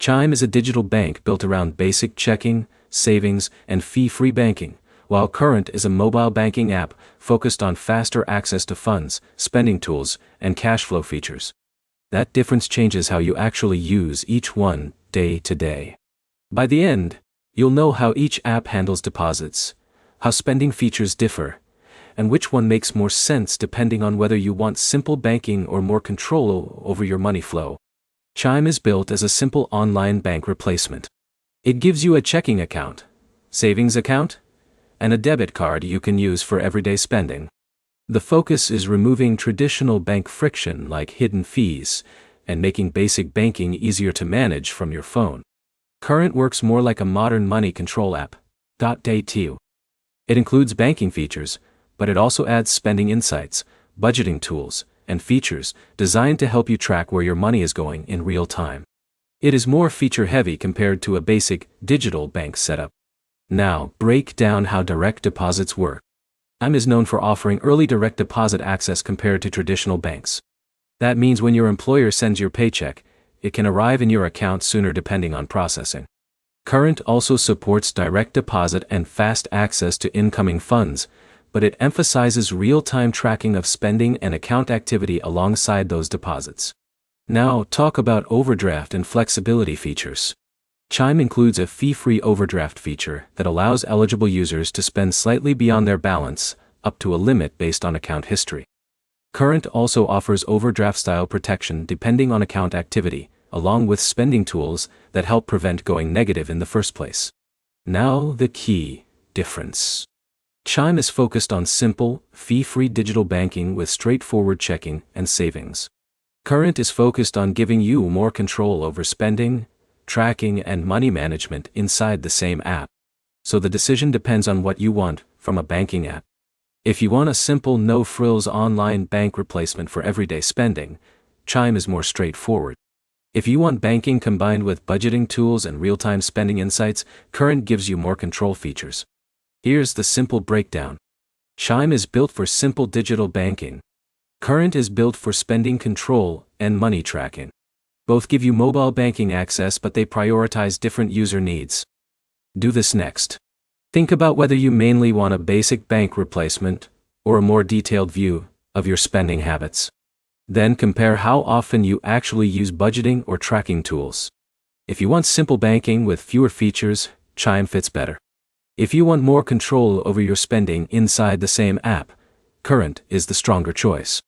Chime is a digital bank built around basic checking, savings, and fee-free banking, while Current is a mobile banking app focused on faster access to funds, spending tools, and cash flow features. That difference changes how you actually use each one day to day. By the end, you'll know how each app handles deposits, how spending features differ, and which one makes more sense depending on whether you want simple banking or more control over your money flow. Chime is built as a simple online bank replacement. It gives you a checking account, savings account, and a debit card you can use for everyday spending. The focus is removing traditional bank friction like hidden fees and making basic banking easier to manage from your phone. Current works more like a modern money control app. Day 2. It includes banking features, but it also adds spending insights, budgeting tools, and features designed to help you track where your money is going in real time. It is more feature-heavy compared to a basic digital bank setup. Now, break down how direct deposits work. Chime is known for offering early direct deposit access compared to traditional banks. That means when your employer sends your paycheck, it can arrive in your account sooner depending on processing. Current also supports direct deposit and fast access to incoming funds, but it emphasizes real-time tracking of spending and account activity alongside those deposits. Now, talk about overdraft and flexibility features. Chime includes a fee-free overdraft feature that allows eligible users to spend slightly beyond their balance, up to a limit based on account history. Current also offers overdraft-style protection depending on account activity, along with spending tools that help prevent going negative in the first place. Now, the key difference. Chime is focused on simple, fee-free digital banking with straightforward checking and savings. Current is focused on giving you more control over spending, tracking, and money management inside the same app. So the decision depends on what you want from a banking app. If you want a simple, no-frills online bank replacement for everyday spending, Chime is more straightforward. If you want banking combined with budgeting tools and real-time spending insights, Current gives you more control features. Here's the simple breakdown. Chime is built for simple digital banking. Current is built for spending control and money tracking. Both give you mobile banking access, but they prioritize different user needs. Do this next. Think about whether you mainly want a basic bank replacement or a more detailed view of your spending habits. Then compare how often you actually use budgeting or tracking tools. If you want simple banking with fewer features, Chime fits better. If you want more control over your spending inside the same app, Current is the stronger choice.